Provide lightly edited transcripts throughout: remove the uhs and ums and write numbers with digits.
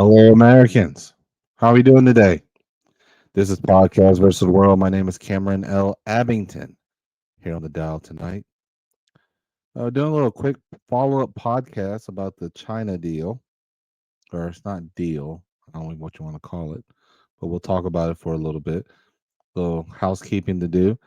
Hello, Americans. How are we doing today? This is Podcast versus the World. My name is Cameron L. Abington here on the dial tonight. Doing a little quick follow up podcast about the China deal, or it's not deal. I don't know what you want to call it, but we'll talk about it for a little bit. Little housekeeping to do.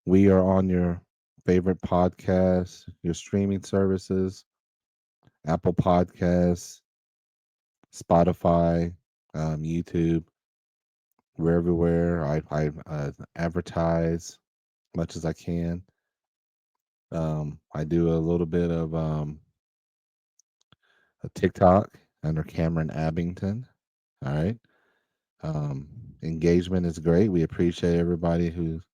We are on your favorite podcast, your streaming services, Apple Podcasts, Spotify, YouTube. We're everywhere. I advertise much as I can. I do a little bit of a TikTok under Cameron Abington. All right. Um, Engagement is great. We appreciate everybody who's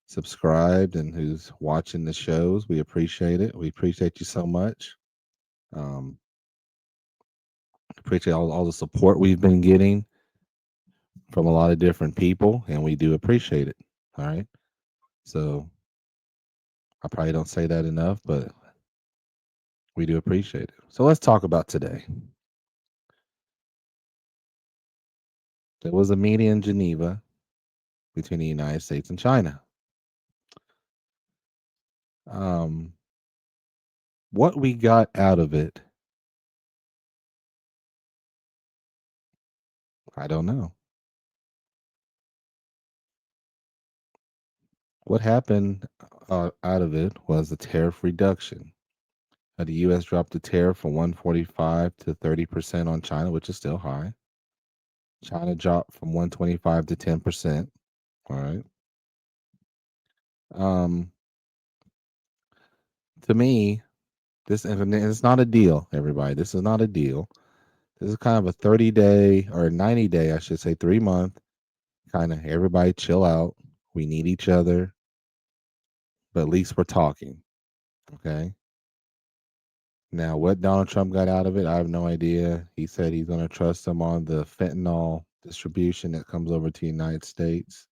subscribed and who's watching the shows. We appreciate it. We appreciate you so much. Um, appreciate all the support we've been getting from a lot of different people, and we do appreciate it. All right. So I probably don't say that enough, but we do appreciate it. So let's talk about today. There was a meeting in Geneva between the United States and China. Um, what we got out of it, I don't know. What happened out of it was a tariff reduction. The U.S. dropped the tariff from 145 to 30% on China, which is still high. China dropped from 125 to 10%. All right. Um, to me, this and it's not a deal, everybody. This is not a deal. This is kind of a 30-day or 90-day, I should say, 3 month kind of everybody chill out. We need each other, but at least we're talking. Okay. Now, what Donald Trump got out of it, I have no idea. He said he's going to trust them on the fentanyl distribution that comes over to the United States,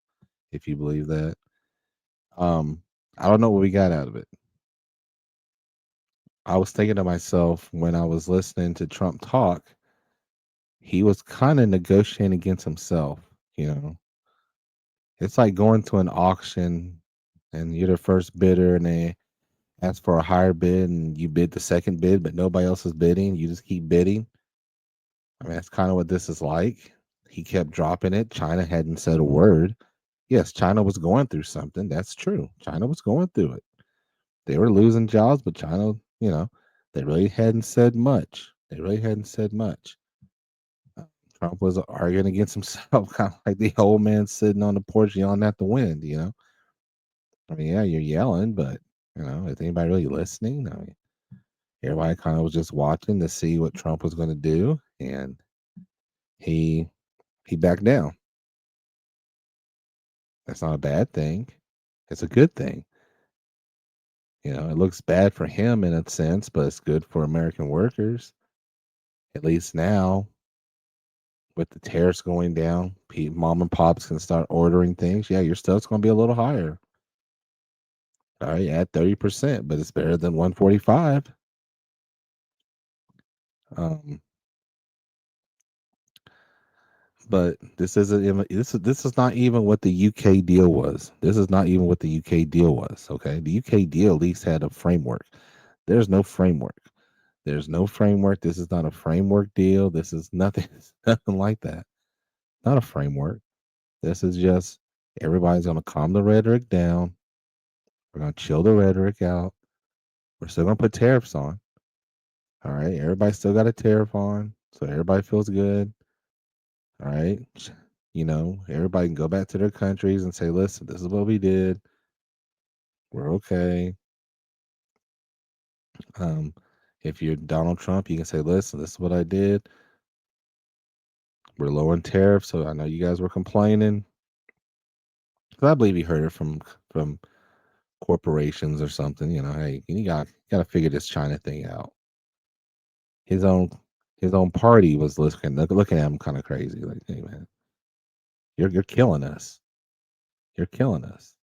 if you believe that. Um, I don't know what we got out of it. I was thinking to myself when I was listening to Trump talk, he was kind of negotiating against himself. You know, it's like going to an auction and you're the first bidder and they ask for a higher bid and you bid the second bid, but nobody else is bidding. You just keep bidding. I mean, that's kind of what this is like. He kept dropping it. China hadn't said a word. Yes, China was going through something. That's true. China was going through it. They were losing jobs, but China, they really hadn't said much. They really hadn't said much. Uh, Trump was arguing against himself, kind of like the old man sitting on the porch yelling at the wind. I mean, yeah, you're yelling, but, is anybody really listening? I mean, everybody kind of was just watching to see what Trump was going to do, and he he backed down. That's not a bad thing. It's a good thing. It looks bad for him in a sense, but it's good for American workers. At least now, with the tariffs going down, mom and pops can start ordering things. Yeah, your stuff's going to be a little higher. All right, add 30%, but it's better than 145. Um, but this is not even what the UK deal was. This is not even what the UK deal was. Okay, the UK deal at least had a framework. There's no framework. There's no framework. This is not a framework deal. This is nothing. It's nothing like that. Not a framework. This is just everybody's gonna calm the rhetoric down. We're gonna chill the rhetoric out. We're still gonna put tariffs on. All right. Everybody still got a tariff on, so everybody feels good. All right. Everybody can go back to their countries and say, listen, this is what we did. We're okay. Um, if you're Donald Trump, you can say, listen, this is what I did. We're low on tariffs, so I know you guys were complaining. 'Cause I believe he heard it from corporations or something. Hey, you got to figure this China thing out. His own his own party was looking at him kind of crazy, like, hey man, you're killing us. You're killing us.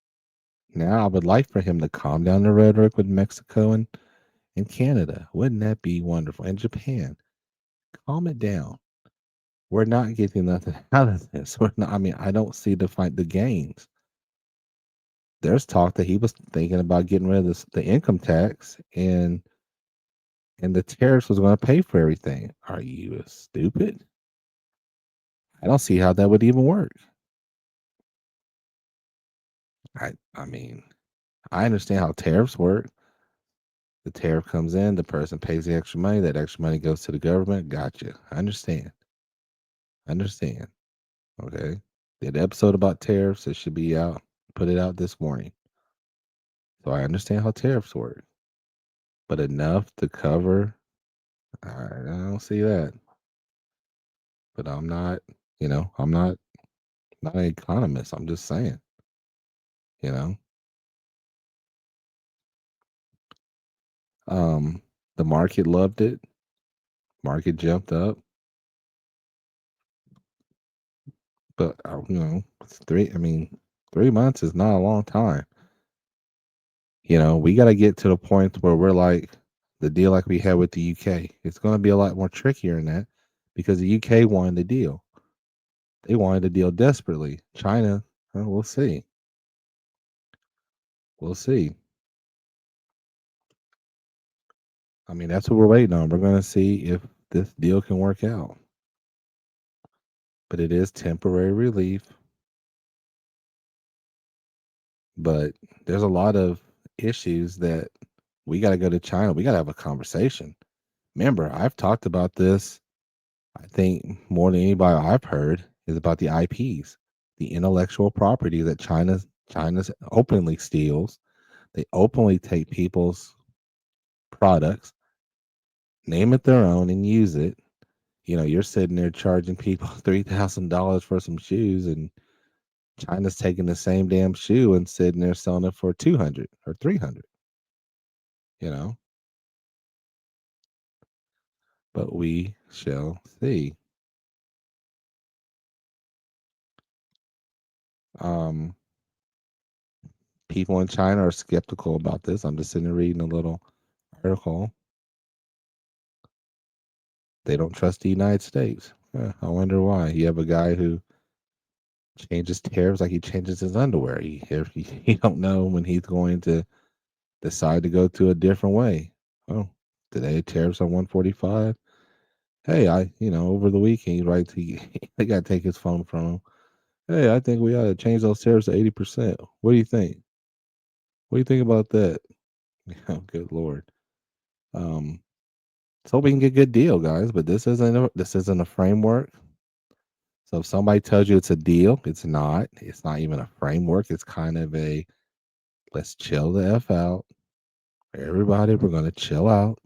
Now I would like for him to calm down the rhetoric with Mexico and Canada. Wouldn't that be wonderful? And Japan, calm it down. We're not getting nothing out of this. We're not. I mean, I don't see the gains. There's talk that he was thinking about getting rid of the income tax, and the tariffs was going to pay for everything. Are you stupid? I don't see how that would even work. I mean, I understand how tariffs work. The tariff comes in, the person pays the extra money, that extra money goes to the government. Gotcha. I understand. I understand. Okay. Did an episode about tariffs. It should be out. Put it out this morning. So I understand how tariffs work. But enough to cover, I don't see that. But I'm not, I'm not an economist. I'm just saying, you know. Um, the market loved it. Market jumped up, but it's three. I mean, 3 months is not a long time. We got to get to the point where we're like the deal like we had with the UK. It's going to be a lot more trickier than that because the UK wanted the deal. They wanted the deal desperately. China, we'll see. We'll see. I mean, that's what we're waiting on. We're going to see if this deal can work out. But it is temporary relief. But there's a lot of issues that we got to go to China. We got to have a conversation. Remember, I've talked about this. I think more than anybody I've heard is about the IPs, the intellectual property that China's openly steals. They openly take people's products, name it their own, and use it. You're sitting there charging people $3,000 for some shoes, and China's taking the same damn shoe and sitting there selling it for 200 or 300. You know, but we shall see. Um, People in China are skeptical about this. I'm just sitting there reading a little article. They don't trust the United States. I wonder why. You have a guy who changes tariffs like he changes his underwear. He don't know when he's going to decide to go to a different way. Oh, today tariffs on 145. Hey, over the weekend, he writes, they got to take his phone from him. Hey, I think we ought to change those tariffs to 80%. What do you think? What do you think about that? Oh, good Lord. Um, so we can get a good deal, guys. But this isn't a framework. So if somebody tells you it's a deal, it's not. It's not even a framework. It's kind of a let's chill the f out. Everybody, we're going to chill out.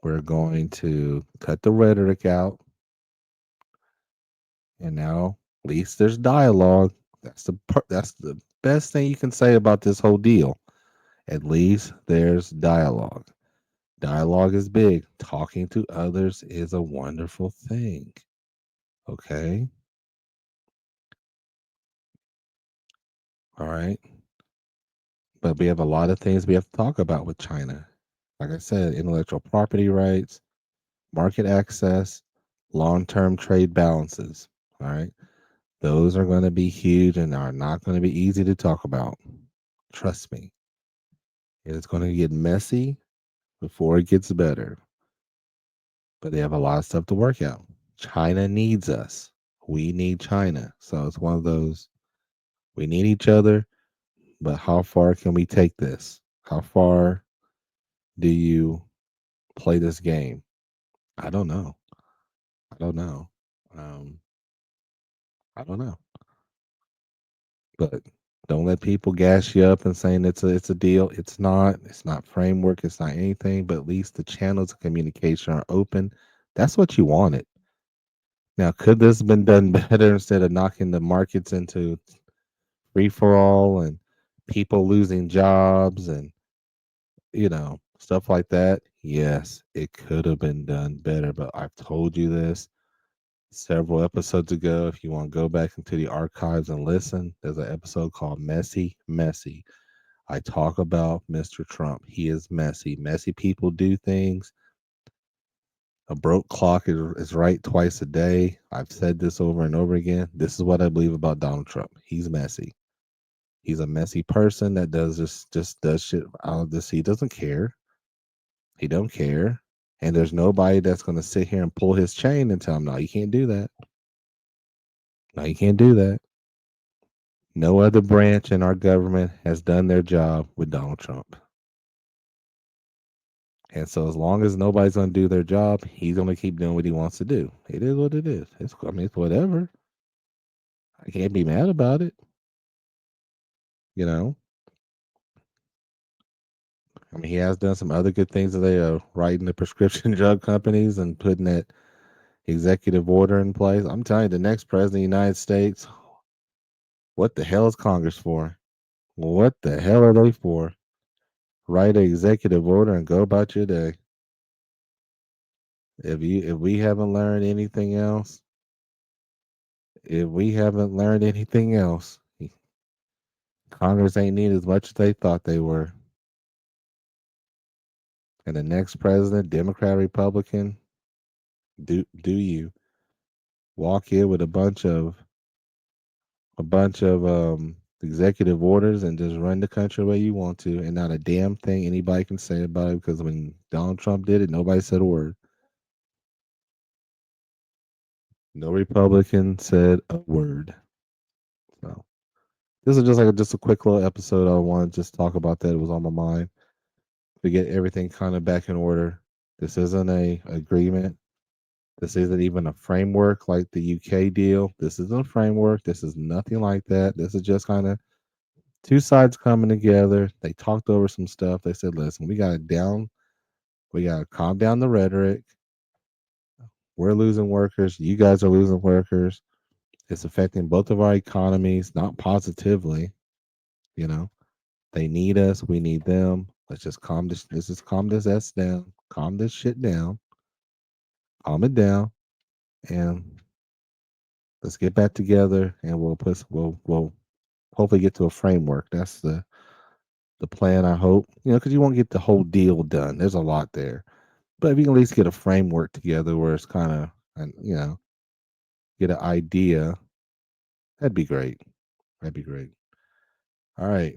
We're going to cut the rhetoric out, and now at least there's dialogue. That's the best thing you can say about this whole deal. At least there's dialogue. Dialogue is big. Talking to others is a wonderful thing. Okay. All right. But we have a lot of things we have to talk about with China. Like I said, intellectual property rights, market access, long term trade balances. All right. Those are going to be huge and are not going to be easy to talk about. Trust me. It's going to get messy before it gets better. But they have a lot of stuff to work out. China needs us. We need China. So it's one of those we need each other, but how far can we take this? How far do you play this game? I don't know. I don't know. Um, I don't know. But don't let people gas you up and saying it's a deal. It's not. It's not framework. It's not anything. But at least the channels of communication are open. That's what you wanted. Now, could this have been done better instead of knocking the markets into free for all and people losing jobs and stuff like that? Yes, it could have been done better. But I've told you this several episodes ago. If you want to go back into the archives and listen, there's an episode called Messy Messy. I talk about Mr. Trump. He is messy. Messy people do things. A broke clock is right twice a day. I've said this over and over again. This is what I believe about Donald Trump. He's messy. He's a messy person that does just does shit out of this. He doesn't care. He don't care. And there's nobody that's gonna sit here and pull his chain and tell him, no, you can't do that. No, you can't do that. No other branch in our government has done their job with Donald Trump. And so as long as nobody's gonna do their job, he's gonna keep doing what he wants to do. It is what it is. It's whatever. I can't be mad about it. You know, I mean, he has done some other good things today, writing the prescription drug companies and putting that executive order in place. I'm telling you, the next president of the United States, what the hell is Congress for? What the hell are they for? Write an executive order and go about your day. If we haven't learned anything else, if we haven't learned anything else, Congress ain't need as much as they thought they were. And the next president, Democrat, Republican, do you walk in with a bunch of executive orders and just run the country the way you want to, and not a damn thing anybody can say about it, because when Donald Trump did it, nobody said a word. No Republican said a word. So this is just a quick little episode. I wanted to just talk about that. It was on my mind to get everything kind of back in order. This isn't a agreement. This isn't even a framework like the UK deal. This isn't a framework. This is nothing like that. This is just kind of two sides coming together. They talked over some stuff. They said, listen, we got it down. We got to calm down the rhetoric. We're losing workers. You guys are losing workers. It's affecting both of our economies, not positively. You know, they need us. We need them. Let's just calm this S down. Calm this shit down. Calm it down. And let's get back together and we'll hopefully get to a framework. That's the plan, I hope. Because you won't get the whole deal done. There's a lot there. But if you can at least get a framework together where it's kind of, and get an idea, that'd be great. That'd be great. All right.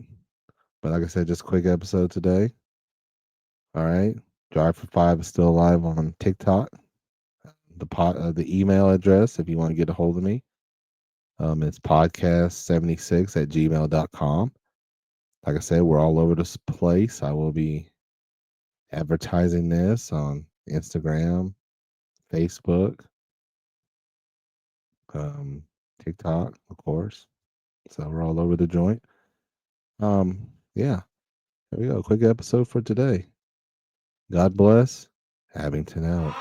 But like I said, just a quick episode today. All right. Drive for Five is still alive on TikTok. The email address, if you want to get a hold of me, it's podcast76@gmail.com. Like I said, we're all over this place. I will be advertising this on Instagram, Facebook, um, TikTok, of course. So we're all over the joint. Yeah, there we go. Quick episode for today. God bless. Abington out.